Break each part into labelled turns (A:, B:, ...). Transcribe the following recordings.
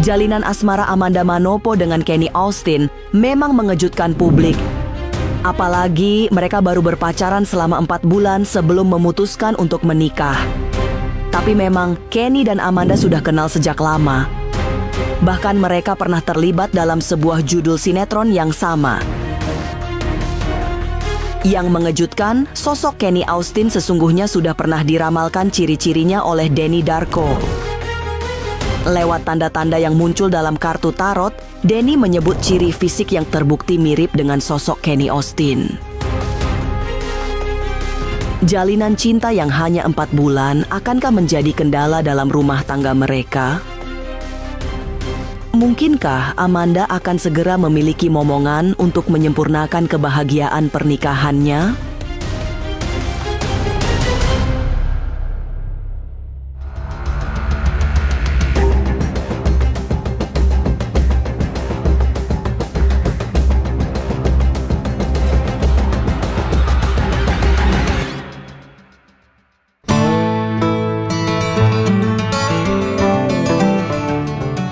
A: Jalinan asmara Amanda Manopo dengan Kenny Austin memang mengejutkan publik. Apalagi mereka baru berpacaran selama 4 bulan sebelum memutuskan untuk menikah. Tapi memang Kenny dan Amanda sudah kenal sejak lama. Bahkan mereka pernah terlibat dalam sebuah judul sinetron yang sama. Yang mengejutkan, sosok Kenny Austin sesungguhnya sudah pernah diramalkan ciri-cirinya oleh Denny Darko. Lewat tanda-tanda yang muncul dalam kartu tarot, Denny menyebut ciri fisik yang terbukti mirip dengan sosok Kenny Austin. Jalinan cinta yang hanya 4 bulan akankah menjadi kendala dalam rumah tangga mereka? Mungkinkah Amanda akan segera memiliki momongan untuk menyempurnakan kebahagiaan pernikahannya?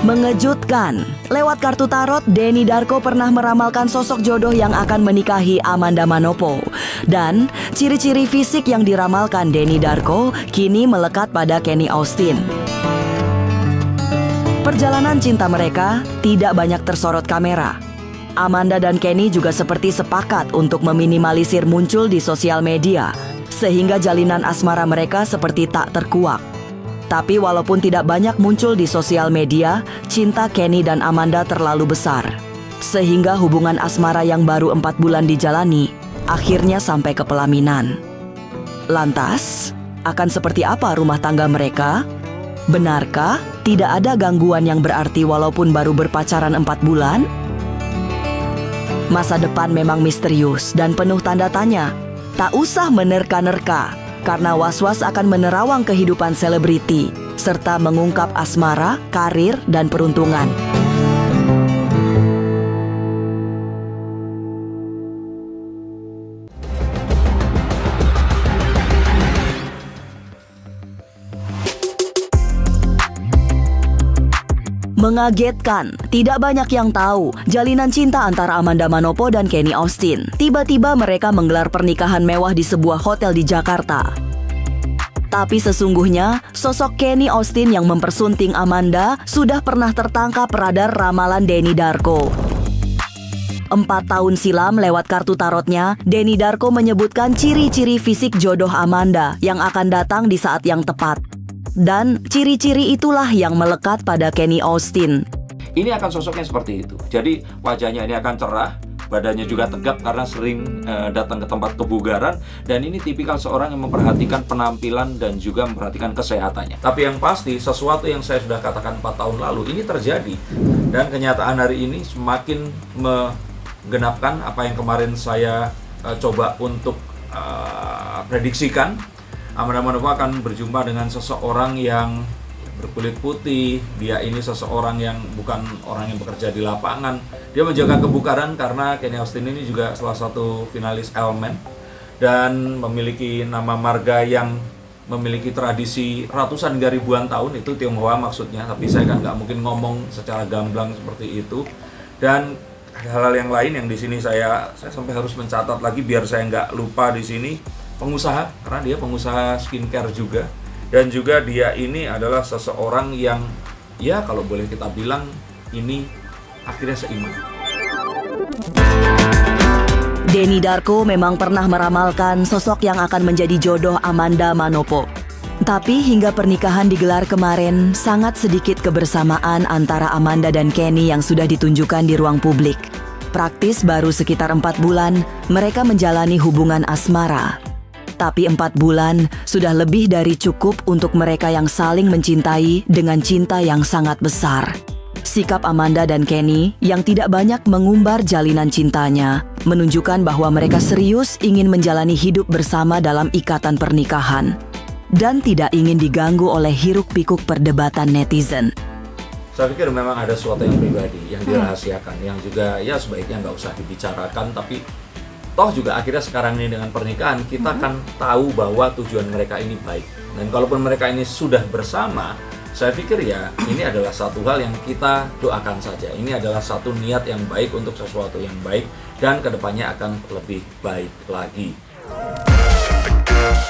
A: Mengejutkan, lewat kartu tarot, Denny Darko pernah meramalkan sosok jodoh yang akan menikahi Amanda Manopo. Dan ciri-ciri fisik yang diramalkan Denny Darko kini melekat pada Kenny Austin. Perjalanan cinta mereka tidak banyak tersorot kamera. Amanda dan Kenny juga seperti sepakat untuk meminimalisir muncul di sosial media, sehingga jalinan asmara mereka seperti tak terkuak. Tapi walaupun tidak banyak muncul di sosial media, cinta Kenny dan Amanda terlalu besar. Sehingga hubungan asmara yang baru 4 bulan dijalani, akhirnya sampai ke pelaminan. Lantas, akan seperti apa rumah tangga mereka? Benarkah tidak ada gangguan yang berarti walaupun baru berpacaran 4 bulan? Masa depan memang misterius dan penuh tanda tanya. Tak usah menerka-nerka, karena was-was akan menerawang kehidupan selebriti, serta mengungkap asmara, karir, dan peruntungan. Mengagetkan, tidak banyak yang tahu jalinan cinta antara Amanda Manopo dan Kenny Austin. Tiba-tiba mereka menggelar pernikahan mewah di sebuah hotel di Jakarta. Tapi sesungguhnya, sosok Kenny Austin yang mempersunting Amanda sudah pernah tertangkap radar ramalan Denny Darko. 4 tahun silam lewat kartu tarotnya, Denny Darko menyebutkan ciri-ciri fisik jodoh Amanda yang akan datang di saat yang tepat. Dan ciri-ciri itulah yang melekat pada Kenny Austin.
B: Ini akan sosoknya seperti itu. Jadi wajahnya ini akan cerah, badannya juga tegap karena sering datang ke tempat kebugaran. Dan ini tipikal seorang yang memperhatikan penampilan dan juga memperhatikan kesehatannya. Tapi yang pasti, sesuatu yang saya sudah katakan 4 tahun lalu, ini terjadi. Dan kenyataan hari ini semakin menggenapkan apa yang kemarin saya coba untuk prediksikan. Amanda Manopo akan berjumpa dengan seseorang yang berkulit putih. Dia ini seseorang yang bukan orang yang bekerja di lapangan. Dia menjaga kebugaran karena Kenny Austin ini juga salah satu finalis Elemen dan memiliki nama marga yang memiliki tradisi ratusan hingga ribuan tahun. Itu Tionghoa maksudnya, tapi saya kan nggak mungkin ngomong secara gamblang seperti itu. Dan ada hal-hal yang lain yang di sini saya sampai harus mencatat lagi biar saya nggak lupa di sini. Pengusaha, karena dia pengusaha skincare juga. Dan juga dia ini adalah seseorang yang, ya kalau boleh kita bilang, ini akhirnya seiman.
A: Denny Darko memang pernah meramalkan sosok yang akan menjadi jodoh Amanda Manopo. Tapi hingga pernikahan digelar kemarin, sangat sedikit kebersamaan antara Amanda dan Kenny yang sudah ditunjukkan di ruang publik. Praktis baru sekitar 4 bulan, mereka menjalani hubungan asmara. Tapi 4 bulan sudah lebih dari cukup untuk mereka yang saling mencintai dengan cinta yang sangat besar. Sikap Amanda dan Kenny yang tidak banyak mengumbar jalinan cintanya menunjukkan bahwa mereka serius ingin menjalani hidup bersama dalam ikatan pernikahan dan tidak ingin diganggu oleh hiruk-pikuk perdebatan netizen.
B: Saya pikir memang ada sesuatu yang pribadi, yang dirahasiakan, yang juga ya sebaiknya nggak usah dibicarakan, tapi toh juga akhirnya sekarang ini dengan pernikahan kita kan tahu bahwa tujuan mereka ini baik. Dan kalaupun mereka ini sudah bersama, Saya pikir ya ini adalah satu hal yang kita doakan saja. Ini adalah satu niat yang baik untuk sesuatu yang baik dan kedepannya akan lebih baik lagi.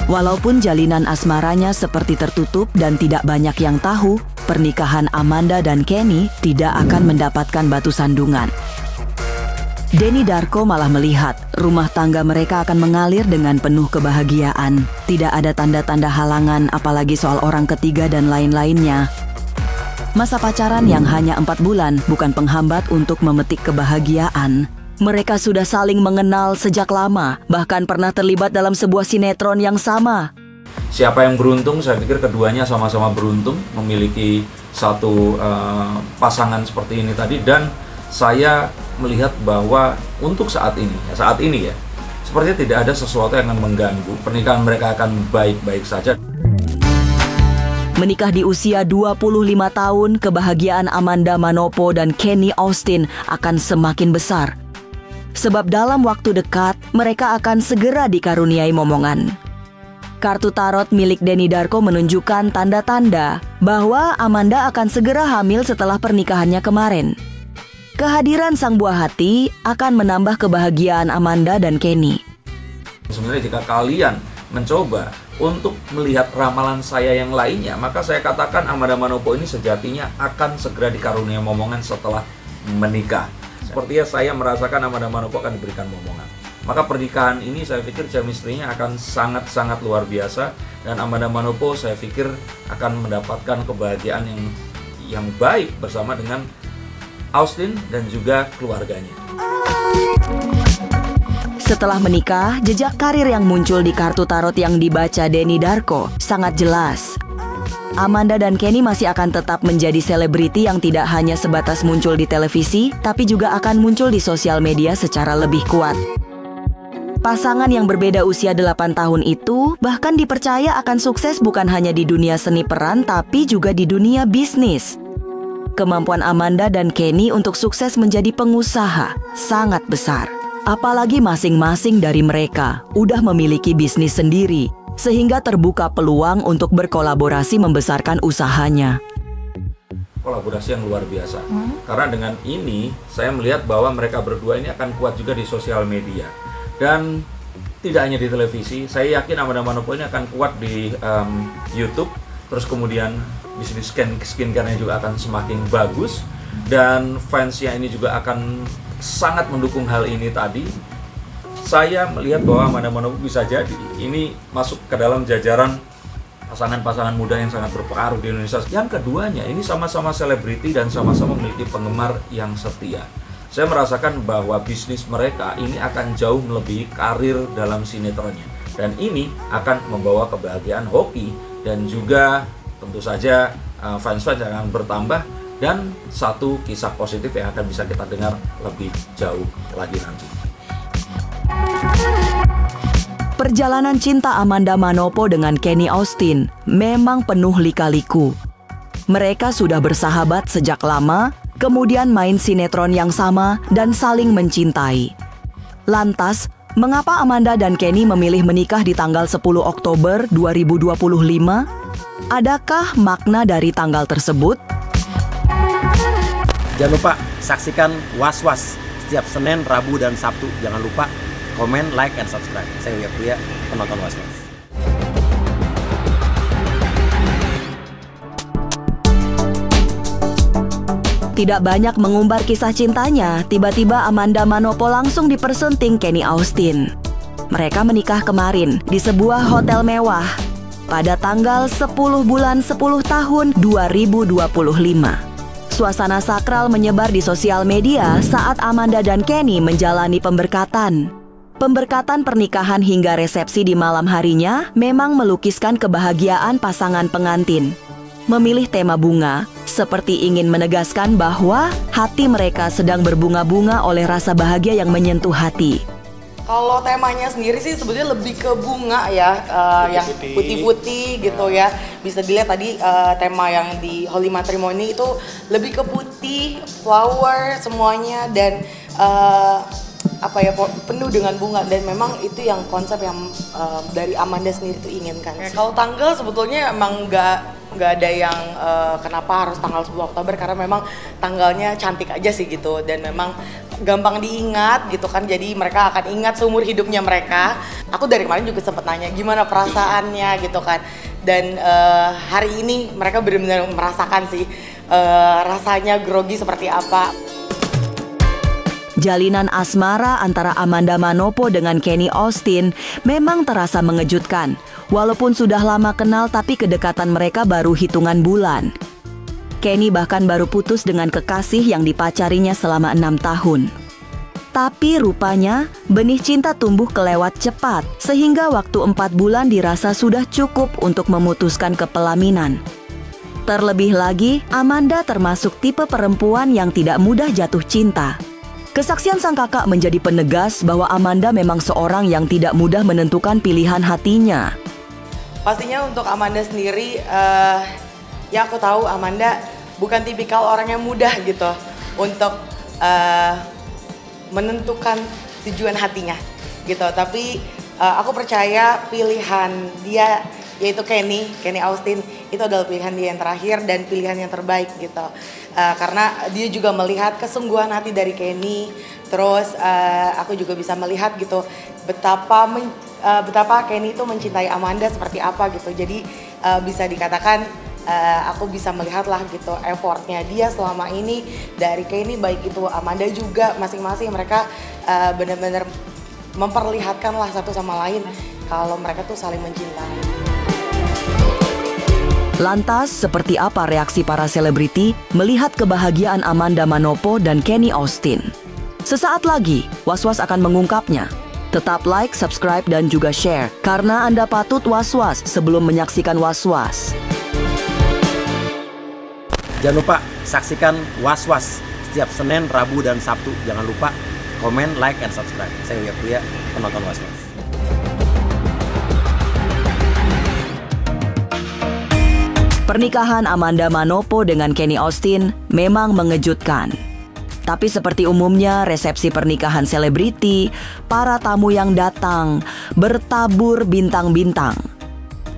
A: Walaupun jalinan asmaranya seperti tertutup dan tidak banyak yang tahu, pernikahan Amanda dan Kenny tidak akan mendapatkan batu sandungan. Denny Darko malah melihat rumah tangga mereka akan mengalir dengan penuh kebahagiaan. Tidak ada tanda-tanda halangan apalagi soal orang ketiga dan lain-lainnya. Masa pacaran yang hanya 4 bulan bukan penghambat untuk memetik kebahagiaan. Mereka sudah saling mengenal sejak lama, bahkan pernah terlibat dalam sebuah sinetron yang sama.
B: Siapa yang beruntung? Saya pikir keduanya sama-sama beruntung memiliki satu pasangan seperti ini tadi, dan saya melihat bahwa untuk saat ini ya, sepertinya tidak ada sesuatu yang akan mengganggu. Pernikahan mereka akan baik-baik saja.
A: Menikah di usia 25 tahun, kebahagiaan Amanda Manopo dan Kenny Austin akan semakin besar. Sebab dalam waktu dekat, mereka akan segera dikaruniai momongan. Kartu tarot milik Denny Darko menunjukkan tanda-tanda bahwa Amanda akan segera hamil setelah pernikahannya kemarin. Kehadiran sang buah hati akan menambah kebahagiaan Amanda dan Kenny.
B: Sebenarnya jika kalian mencoba untuk melihat ramalan saya yang lainnya, maka saya katakan Amanda Manopo ini sejatinya akan segera dikaruniai momongan setelah menikah. Sepertinya saya merasakan Amanda Manopo akan diberikan momongan. Maka pernikahan ini saya pikir chemistry-nya akan sangat-sangat luar biasa, dan Amanda Manopo saya pikir akan mendapatkan kebahagiaan yang baik bersama dengan Austin dan juga keluarganya.
A: Setelah menikah, jejak karir yang muncul di kartu tarot yang dibaca Denny Darko sangat jelas. Amanda dan Kenny masih akan tetap menjadi selebriti yang tidak hanya sebatas muncul di televisi, tapi juga akan muncul di sosial media secara lebih kuat. Pasangan yang berbeda usia 8 tahun itu bahkan dipercaya akan sukses bukan hanya di dunia seni peran, tapi juga di dunia bisnis. Kemampuan Amanda dan Kenny untuk sukses menjadi pengusaha sangat besar. Apalagi masing-masing dari mereka udah memiliki bisnis sendiri, sehingga terbuka peluang untuk berkolaborasi membesarkan usahanya.
B: Kolaborasi yang luar biasa. Karena dengan ini saya melihat bahwa mereka berdua ini akan kuat juga di sosial media. Dan tidak hanya di televisi, saya yakin Amanda Manopo ini akan kuat di YouTube. Terus kemudian bisnis skincare-nya juga akan semakin bagus, dan fansnya ini juga akan sangat mendukung hal ini tadi. Saya melihat bahwa Amanda Manopo bisa jadi ini masuk ke dalam jajaran pasangan-pasangan muda yang sangat berpengaruh di Indonesia. Yang keduanya ini sama-sama selebriti dan sama-sama memiliki penggemar yang setia. Saya merasakan bahwa bisnis mereka ini akan jauh melebihi karir dalam sinetronnya, dan ini akan membawa kebahagiaan hoki dan juga tentu saja fans-fans yang akan bertambah, dan satu kisah positif yang akan bisa kita dengar lebih jauh lagi nanti.
A: Perjalanan cinta Amanda Manopo dengan Kenny Austin memang penuh lika-liku. Mereka sudah bersahabat sejak lama, kemudian main sinetron yang sama dan saling mencintai. Lantas, mengapa Amanda dan Kenny memilih menikah di tanggal 10 Oktober 2025? Adakah makna dari tanggal tersebut?
C: Jangan lupa saksikan Was-Was setiap Senin, Rabu, dan Sabtu. Jangan lupa komen, like, and subscribe. Saya Uya Kuya, penonton Was-Was.
A: Tidak banyak mengumbar kisah cintanya, tiba-tiba Amanda Manopo langsung dipersunting Kenny Austin. Mereka menikah kemarin di sebuah hotel mewah pada tanggal 10 bulan 10 tahun 2025. Suasana sakral menyebar di sosial media saat Amanda dan Kenny menjalani pemberkatan. Pemberkatan pernikahan hingga resepsi di malam harinya memang melukiskan kebahagiaan pasangan pengantin. Memilih tema bunga seperti ingin menegaskan bahwa hati mereka sedang berbunga-bunga oleh rasa bahagia yang menyentuh hati.
D: Kalau temanya sendiri sih sebetulnya lebih ke bunga ya, yang putih-putih gitu ya. Bisa dilihat tadi tema yang di Holy Matrimony itu lebih ke putih, flower semuanya, dan penuh dengan bunga, dan memang itu yang konsep yang dari Amanda sendiri tuh inginkan. Kalau tanggal sebetulnya emang nggak nggak ada yang kenapa harus tanggal 10 Oktober, karena memang tanggalnya cantik aja sih gitu, dan memang gampang diingat gitu kan, jadi mereka akan ingat seumur hidupnya mereka. Aku dari kemarin juga sempat nanya gimana perasaannya gitu kan, dan hari ini mereka benar-benar merasakan sih rasanya grogi seperti apa.
A: Jalinan asmara antara Amanda Manopo dengan Kenny Austin memang terasa mengejutkan. Walaupun sudah lama kenal, tapi kedekatan mereka baru hitungan bulan. Kenny bahkan baru putus dengan kekasih yang dipacarinya selama 6 tahun. Tapi rupanya benih cinta tumbuh kelewat cepat, sehingga waktu 4 bulan dirasa sudah cukup untuk memutuskan kepelaminan. Terlebih lagi, Amanda termasuk tipe perempuan yang tidak mudah jatuh cinta. Kesaksian sang kakak menjadi penegas bahwa Amanda memang seorang yang tidak mudah menentukan pilihan hatinya.
D: Pastinya untuk Amanda sendiri, ya aku tahu Amanda bukan tipikal orang yang mudah gitu untuk menentukan tujuan hatinya gitu. Tapi aku percaya pilihan dia, yaitu Kenny Austin, itu adalah pilihan dia yang terakhir dan pilihan yang terbaik gitu. Karena dia juga melihat kesungguhan hati dari Kenny. Terus aku juga bisa melihat gitu betapa Kenny itu mencintai Amanda seperti apa gitu. Jadi bisa dikatakan aku bisa melihat lah gitu effortnya dia selama ini dari Kenny, baik itu Amanda juga, masing-masing mereka benar-benar memperlihatkan lah satu sama lain kalau mereka tuh saling mencintai.
A: Lantas, seperti apa reaksi para selebriti melihat kebahagiaan Amanda Manopo dan Kenny Austin? Sesaat lagi, Was-Was akan mengungkapnya. Tetap like, subscribe, dan juga share, karena Anda patut was-was sebelum menyaksikan Was-Was.
C: Jangan lupa saksikan Was-Was setiap Senin, Rabu, dan Sabtu. Jangan lupa komen, like, and subscribe. Saya Uya Kuya, penonton Was-Was.
A: Pernikahan Amanda Manopo dengan Kenny Austin memang mengejutkan. Tapi seperti umumnya resepsi pernikahan selebriti, para tamu yang datang bertabur bintang-bintang.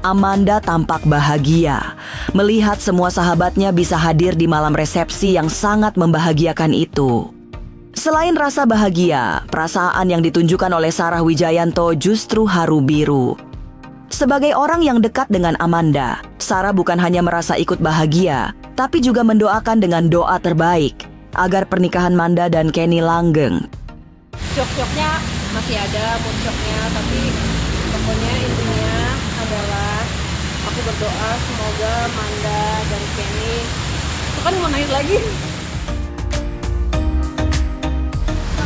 A: Amanda tampak bahagia melihat semua sahabatnya bisa hadir di malam resepsi yang sangat membahagiakan itu. Selain rasa bahagia, perasaan yang ditunjukkan oleh Sarah Wijayanto justru haru biru. Sebagai orang yang dekat dengan Amanda, Sarah bukan hanya merasa ikut bahagia, tapi juga mendoakan dengan doa terbaik agar pernikahan Amanda dan Kenny langgeng.
E: Shock-shocknya masih ada, mood shocknya, tapi pokoknya intinya adalah aku berdoa semoga Amanda dan Kenny itu kan mau naik lagi.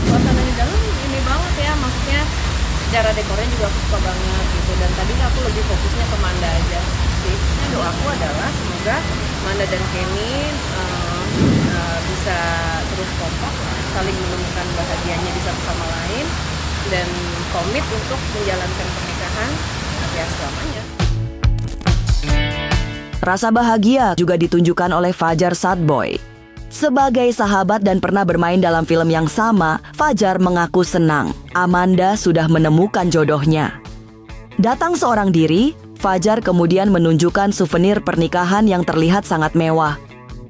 E: Suasana di dalam ini banget ya, maksudnya secara dekornya juga aku suka banget gitu, dan tadi aku lebih fokusnya ke Amanda aja sih. Nah, doaku adalah semoga Amanda dan Kenny bisa terus kompak, saling menemukan bahagianya di satu sama lain, dan komit untuk menjalankan pernikahan ya selamanya.
A: Rasa bahagia juga ditunjukkan oleh Fajar Sadboy. Sebagai sahabat dan pernah bermain dalam film yang sama, Fajar mengaku senang Amanda sudah menemukan jodohnya. Datang seorang diri, Fajar kemudian menunjukkan souvenir pernikahan yang terlihat sangat mewah.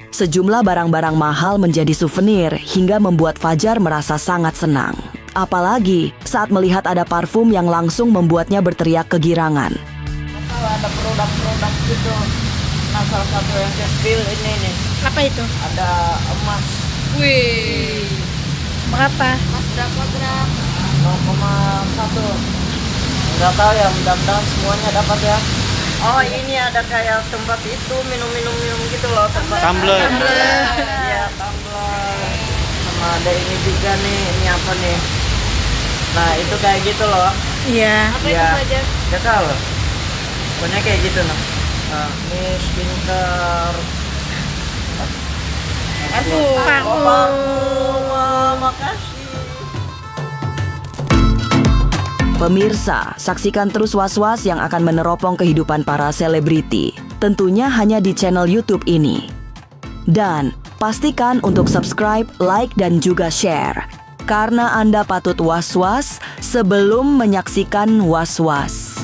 A: Sejumlah barang-barang mahal menjadi souvenir hingga membuat Fajar merasa sangat senang. Apalagi saat melihat ada parfum yang langsung membuatnya berteriak kegirangan.
F: Kalau ada produk-produk gitu, nah salah satu yang saya spill ini nih.
E: Apa itu?
F: Ada emas.
E: Wih, berapa?
F: Emas berapa gram? 0,1. Nggak tahu ya, mudah-mudahan semuanya dapat ya. Oh, ini ada kayak tempat itu minum gitu loh, tempat
C: Tumbler.
F: Iya, tumbler. Sama ada ini juga nih, ini apa nih? Nah, itu kayak gitu loh.
E: Iya.
F: Apa itu aja? Nggak tahu. Pokoknya kayak gitu nah. Ini skincare. Makasih.
A: Pemirsa, saksikan terus Was-Was yang akan meneropong kehidupan para selebriti. Tentunya hanya di channel YouTube ini. Dan pastikan untuk subscribe, like, dan juga share. Karena Anda patut was-was sebelum menyaksikan Was-Was.